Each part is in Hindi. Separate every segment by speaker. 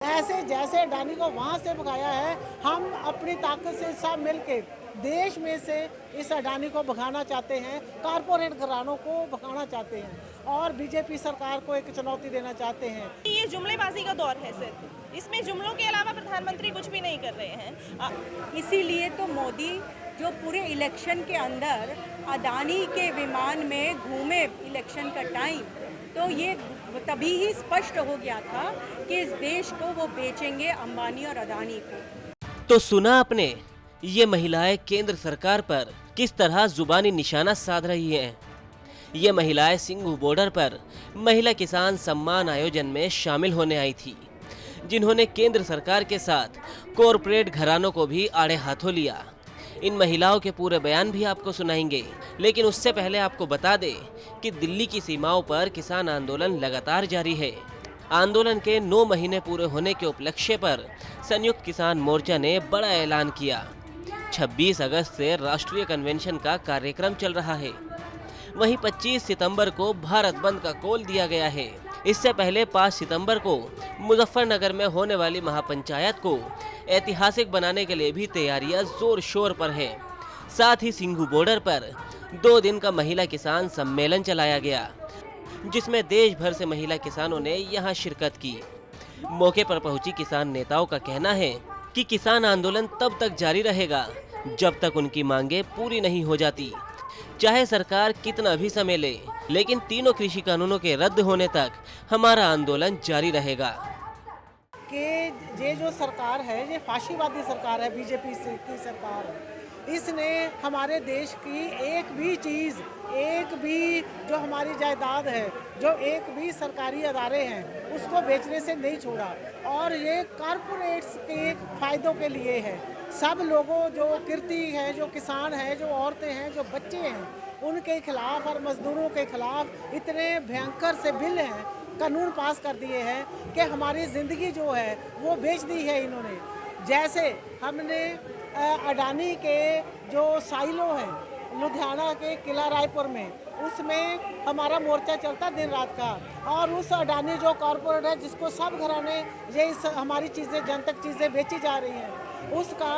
Speaker 1: ऐसे जैसे अडानी को वहाँ से भगाया है, हम अपनी ताकत से सब मिलके देश में से इस अडानी को भगाना चाहते हैं, कारपोरेट घरानों को भगाना चाहते हैं और बीजेपी सरकार को एक चुनौती देना चाहते हैं।
Speaker 2: ये जुमलेबाजी का दौर है सिर्फ, इसमें जुमलों के अलावा प्रधानमंत्री कुछ भी नहीं कर रहे हैं।
Speaker 3: इसीलिए तो मोदी जो पूरे इलेक्शन के अंदर अडानी के विमान में घूमे इलेक्शन का टाइम, तो ये तभी ही स्पष्ट हो गया था कि इस देश को वो बेचेंगे अंबानी और अडानी को।
Speaker 4: तो सुना आपने, ये महिलाएं केंद्र सरकार पर किस तरह जुबानी निशाना साध रही हैं। ये महिलाएं सिंघू बॉर्डर पर महिला किसान सम्मान आयोजन में शामिल होने आई थी, जिन्होंने केंद्र सरकार के साथ कॉरपोरेट घरानों को भी आड़े हाथों लिया। इन महिलाओं के पूरे बयान भी आपको सुनाएंगे, लेकिन उससे पहले आपको बता दें कि दिल्ली की सीमाओं पर किसान आंदोलन लगातार जारी है। आंदोलन के 9 महीने पूरे होने के उपलक्ष्य पर संयुक्त किसान मोर्चा ने बड़ा ऐलान किया। 26 अगस्त से राष्ट्रीय कन्वेंशन का कार्यक्रम चल रहा है। वहीं 25 सितंबर को भारत बंद का कॉल दिया गया है। इससे पहले 5 सितंबर को मुजफ्फरनगर में होने वाली महापंचायत को ऐतिहासिक बनाने के लिए भी तैयारियां जोर शोर पर है। साथ ही सिंघू बॉर्डर पर 2 दिन का महिला किसान सम्मेलन चलाया गया, जिसमें देश भर से महिला किसानों ने यहां शिरकत की। मौके पर पहुंची किसान नेताओं का कहना है कि किसान आंदोलन तब तक जारी रहेगा जब तक उनकी मांगे पूरी नहीं हो जाती, चाहे सरकार कितना भी समय ले, लेकिन तीनों कृषि कानूनों के रद्द होने तक हमारा आंदोलन जारी रहेगा।
Speaker 1: कि ये जो सरकार है, ये फाशीवादी सरकार है, बीजेपी की सरकार है। इसने हमारे देश की एक भी चीज़, एक भी जो हमारी जायदाद है, जो एक भी सरकारी अदारे हैं, उसको बेचने से नहीं छोड़ा और ये कारपोरेट्स के फायदों के लिए है। सब लोगों, जो किरती है, जो किसान हैं, जो औरतें हैं, जो बच्चे हैं, उनके खिलाफ और मजदूरों के खिलाफ इतने भयंकर से बिल हैं, कानून पास कर दिए हैं कि हमारी ज़िंदगी जो है वो बेच दी है इन्होंने। जैसे हमने अडानी के जो साइलो हैं लुधियाना के किला रायपुर में, उसमें हमारा मोर्चा चलता दिन रात का, और उस अडानी जो कॉरपोरेट है जिसको सब घराने ये हमारी चीज़ें, जनतक चीज़ें बेची जा रही हैं, उसका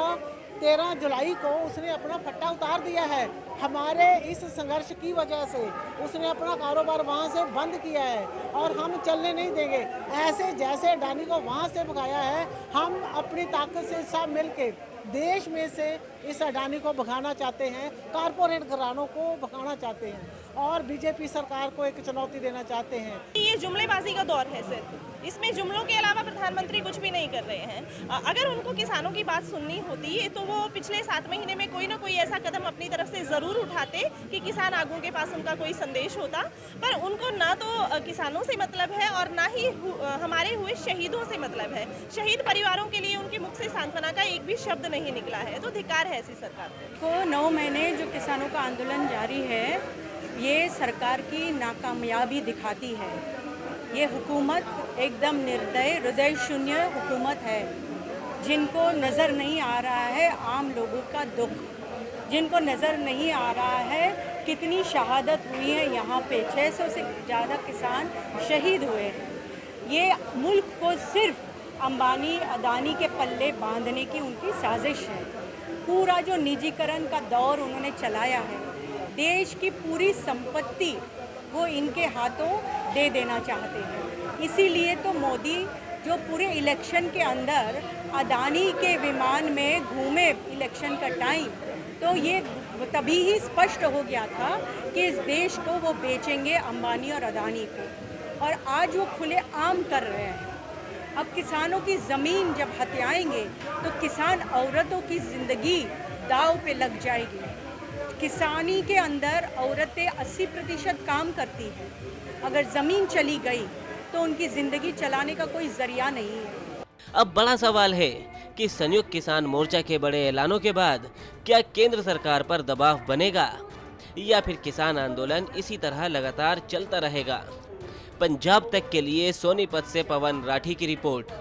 Speaker 1: 13 जुलाई को उसने अपना फट्टा उतार दिया है। हमारे इस संघर्ष की वजह से उसने अपना कारोबार वहाँ से बंद किया है और हम चलने नहीं देंगे। ऐसे जैसे अडानी को वहाँ से भगाया है, हम अपनी ताकत से सब मिलके देश में से इस अडानी को भगाना चाहते हैं, कारपोरेट घरानों को भगाना चाहते हैं और बीजेपी सरकार को एक चुनौती देना चाहते हैं।
Speaker 2: ये जुमलेबाजी का दौर है सिर्फ, इसमें जुमलों के अलावा प्रधानमंत्री कुछ भी नहीं कर रहे हैं। अगर उनको किसानों की बात सुननी होती तो वो पिछले 7 महीने में कोई ना कोई ऐसा कदम अपनी तरफ से ज़रूर उठाते कि किसान आगू के पास उनका कोई संदेश होता, पर उनको ना तो किसानों से मतलब है और ना ही हमारे हुए शहीदों से मतलब है। शहीद परिवारों के लिए उनके मुख से सांत्वना का एक भी शब्द नहीं निकला है, तो धिक्कार है ऐसी सरकार
Speaker 3: को। 9 महीने जो किसानों का आंदोलन जारी है, ये सरकार की नाकामयाबी दिखाती है। ये हुकूमत एकदम निर्दय, हृदय शून्य हुकूमत है, जिनको नज़र नहीं आ रहा है आम लोगों का दुख, जिनको नज़र नहीं आ रहा है कितनी शहादत हुई है। यहाँ पे 600 से ज़्यादा किसान शहीद हुए हैं। ये मुल्क को सिर्फ अंबानी अडानी के पल्ले बांधने की उनकी साजिश है। पूरा जो निजीकरण का दौर उन्होंने चलाया है, देश की पूरी संपत्ति वो इनके हाथों दे देना चाहते हैं। इसीलिए तो मोदी जो पूरे इलेक्शन के अंदर अडानी के विमान में घूमे इलेक्शन का टाइम, तो ये तभी ही स्पष्ट हो गया था कि इस देश को वो बेचेंगे अंबानी और अडानी को, और आज वो खुले आम कर रहे हैं। अब किसानों की ज़मीन जब हथियाएंगे तो किसान औरतों की ज़िंदगी दाव पे लग जाएगी। किसानी के अंदर औरतें 80% काम करती हैं। अगर ज़मीन चली गई तो उनकी ज़िंदगी चलाने का कोई ज़रिया नहीं है।
Speaker 4: अब बड़ा सवाल है कि संयुक्त किसान मोर्चा के बड़े ऐलानों के बाद क्या केंद्र सरकार पर दबाव बनेगा या फिर किसान आंदोलन इसी तरह लगातार चलता रहेगा। पंजाब तक के लिए सोनीपत से पवन राठी की रिपोर्ट।